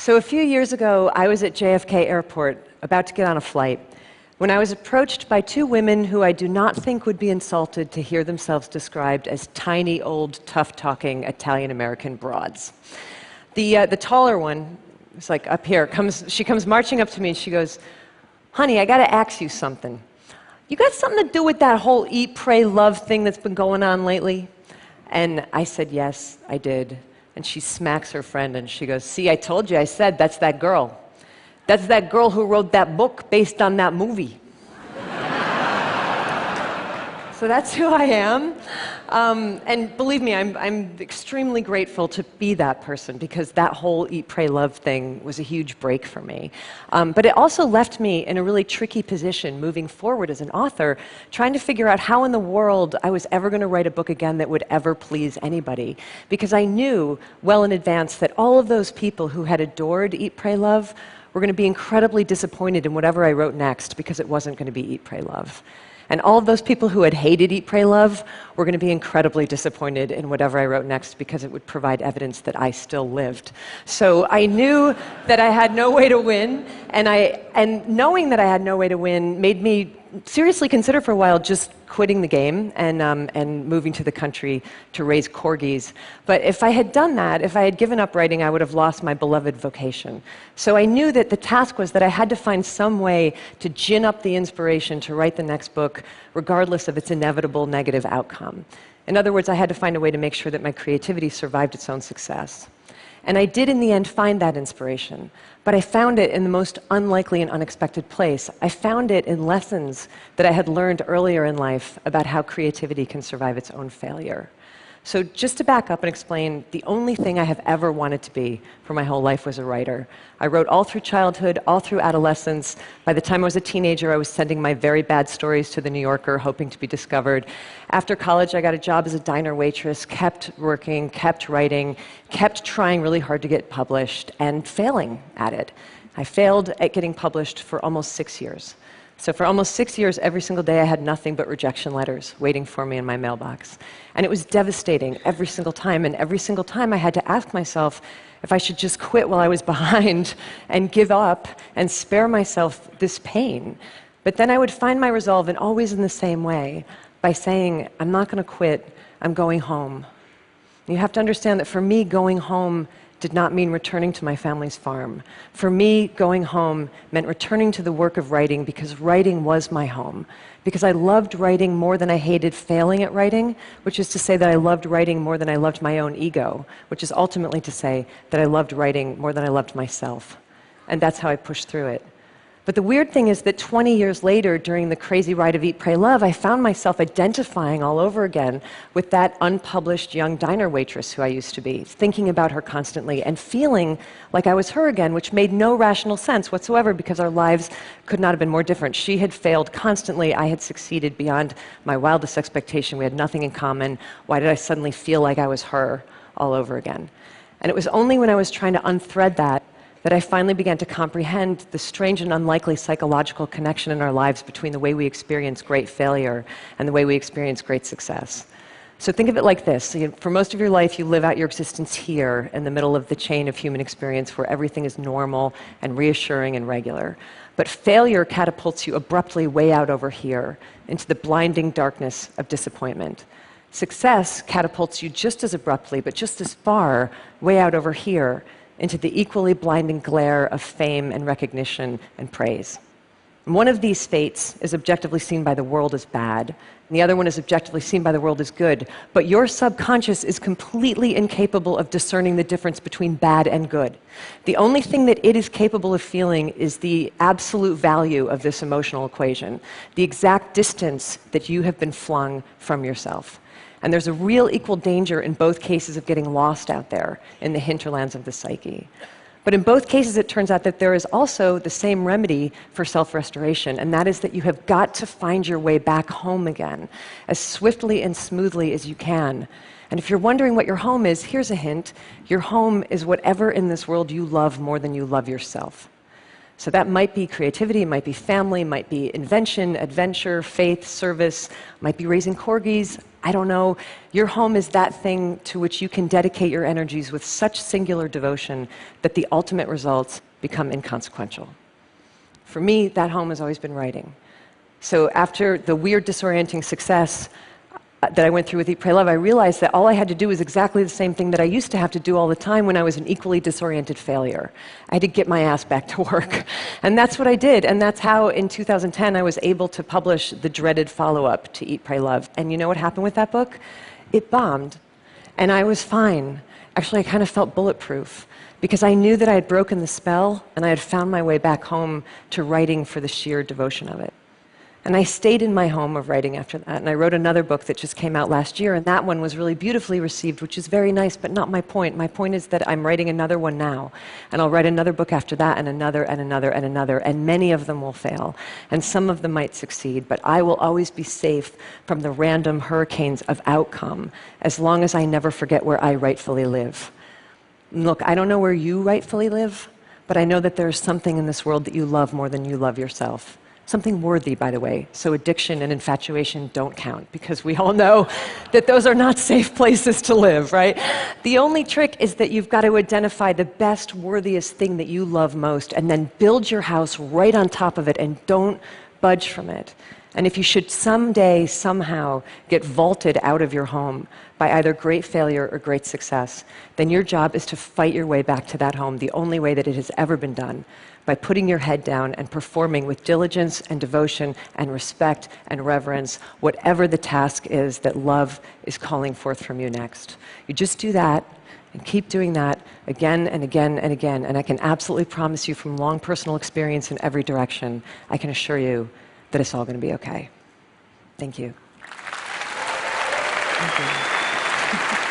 So a few years ago, I was at JFK Airport, about to get on a flight, when I was approached by two women who I do not think would be insulted to hear themselves described as tiny, old, tough-talking Italian-American broads. The taller one, it's like up here, she comes marching up to me and she goes, "Honey, I gotta ask you something. You got something to do with that whole eat, pray, love thing that's been going on lately?" And I said, "Yes, I did." And she smacks her friend and she goes, "See, I told you, I said, that's that girl. That's that girl who wrote that book based on that movie." So that's who I am. And believe me, I'm extremely grateful to be that person, because that whole eat, pray, love thing was a huge break for me. But it also left me in a really tricky position moving forward as an author, trying to figure out how in the world I was ever going to write a book again that would ever please anybody. Because I knew well in advance that all of those people who had adored Eat, Pray, Love were going to be incredibly disappointed in whatever I wrote next, because it wasn't going to be Eat, Pray, Love. And all of those people who had hated Eat, Pray, Love were going to be incredibly disappointed in whatever I wrote next, because it would provide evidence that I still lived. So I knew that I had no way to win, and knowing that I had no way to win made me seriously consider for a while just quitting the game and moving to the country to raise corgis. But if I had done that, if I had given up writing, I would have lost my beloved vocation. So I knew that the task was that I had to find some way to gin up the inspiration to write the next book, regardless of its inevitable negative outcome. In other words, I had to find a way to make sure that my creativity survived its own success. And I did in the end find that inspiration, but I found it in the most unlikely and unexpected place. I found it in lessons that I had learned earlier in life about how creativity can survive its own failure. So just to back up and explain, the only thing I have ever wanted to be for my whole life was a writer. I wrote all through childhood, all through adolescence. By the time I was a teenager, I was sending my very bad stories to The New Yorker, hoping to be discovered. After college, I got a job as a diner waitress, kept working, kept writing, kept trying really hard to get published, and failing at it. I failed at getting published for almost 6 years. So for almost 6 years, every single day I had nothing but rejection letters waiting for me in my mailbox. And it was devastating every single time. And every single time I had to ask myself if I should just quit while I was behind and give up and spare myself this pain. But then I would find my resolve, and always in the same way, by saying, I'm not going to quit, I'm going home. You have to understand that for me, going home did not mean returning to my family's farm. For me, going home meant returning to the work of writing, because writing was my home. Because I loved writing more than I hated failing at writing, which is to say that I loved writing more than I loved my own ego, which is ultimately to say that I loved writing more than I loved myself. And that's how I pushed through it. But the weird thing is that 20 years later, during the crazy ride of Eat, Pray, Love, I found myself identifying all over again with that unpublished young diner waitress who I used to be, thinking about her constantly and feeling like I was her again, which made no rational sense whatsoever, because our lives could not have been more different. She had failed constantly. I had succeeded beyond my wildest expectation. We had nothing in common. Why did I suddenly feel like I was her all over again? And it was only when I was trying to unthread that I finally began to comprehend the strange and unlikely psychological connection in our lives between the way we experience great failure and the way we experience great success. So think of it like this. For most of your life, you live out your existence here in the middle of the chain of human experience, where everything is normal and reassuring and regular. But failure catapults you abruptly way out over here into the blinding darkness of disappointment. Success catapults you just as abruptly, but just as far, way out over here into the equally blinding glare of fame and recognition and praise. One of these fates is objectively seen by the world as bad, and the other one is objectively seen by the world as good, but your subconscious is completely incapable of discerning the difference between bad and good. The only thing that it is capable of feeling is the absolute value of this emotional equation, the exact distance that you have been flung from yourself. And there's a real equal danger in both cases of getting lost out there in the hinterlands of the psyche. But in both cases, it turns out that there is also the same remedy for self-restoration, and that is that you have got to find your way back home again, as swiftly and smoothly as you can. And if you're wondering what your home is, here's a hint. Your home is whatever in this world you love more than you love yourself. So that might be creativity, might be family, might be invention, adventure, faith, service, might be raising corgis. I don't know. Your home is that thing to which you can dedicate your energies with such singular devotion that the ultimate results become inconsequential. For me, that home has always been writing. So after the weird, disorienting success that I went through with Eat, Pray, Love, I realized that all I had to do was exactly the same thing that I used to have to do all the time when I was an equally disoriented failure. I had to get my ass back to work. And that's what I did. And that's how, in 2010, I was able to publish the dreaded follow-up to Eat, Pray, Love. And you know what happened with that book? It bombed. And I was fine. Actually, I kind of felt bulletproof, because I knew that I had broken the spell, and I had found my way back home to writing for the sheer devotion of it. And I stayed in my home of writing after that, and I wrote another book that just came out last year, and that one was really beautifully received, which is very nice, but not my point. My point is that I'm writing another one now, and I'll write another book after that, and another, and another, and another, and many of them will fail, and some of them might succeed, but I will always be safe from the random hurricanes of outcome, as long as I never forget where I rightfully live. Look, I don't know where you rightfully live, but I know that there's something in this world that you love more than you love yourself. Something worthy, by the way, so addiction and infatuation don't count, because we all know that those are not safe places to live, right? The only trick is that you've got to identify the best, worthiest thing that you love most, and then build your house right on top of it, and don't budge from it. And if you should someday, somehow, get vaulted out of your home by either great failure or great success, then your job is to fight your way back to that home the only way that it has ever been done, by putting your head down and performing with diligence and devotion and respect and reverence whatever the task is that love is calling forth from you next. You just do that and keep doing that again and again and again, and I can absolutely promise you from long personal experience in every direction, I can assure you that it's all going to be okay. Thank you. Thank you.